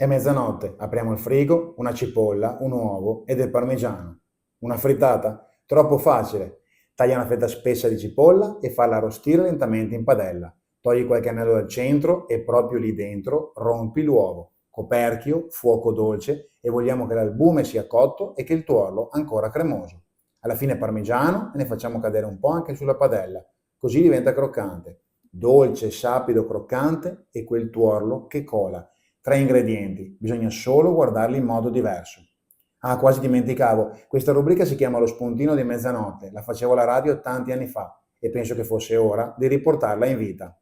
È mezzanotte, apriamo il frigo, una cipolla, un uovo e del parmigiano. Una frittata? Troppo facile. Taglia una fetta spessa di cipolla e falla arrostire lentamente in padella. Togli qualche anello dal centro e proprio lì dentro rompi l'uovo. Coperchio, fuoco dolce e vogliamo che l'albume sia cotto e che il tuorlo ancora cremoso. Alla fine parmigiano e ne facciamo cadere un po' anche sulla padella, così diventa croccante. Dolce, sapido, croccante e quel tuorlo che cola. Tre ingredienti, bisogna solo guardarli in modo diverso. Ah, quasi dimenticavo, questa rubrica si chiama Lo spuntino di mezzanotte, la facevo alla radio tanti anni fa e penso che fosse ora di riportarla in vita.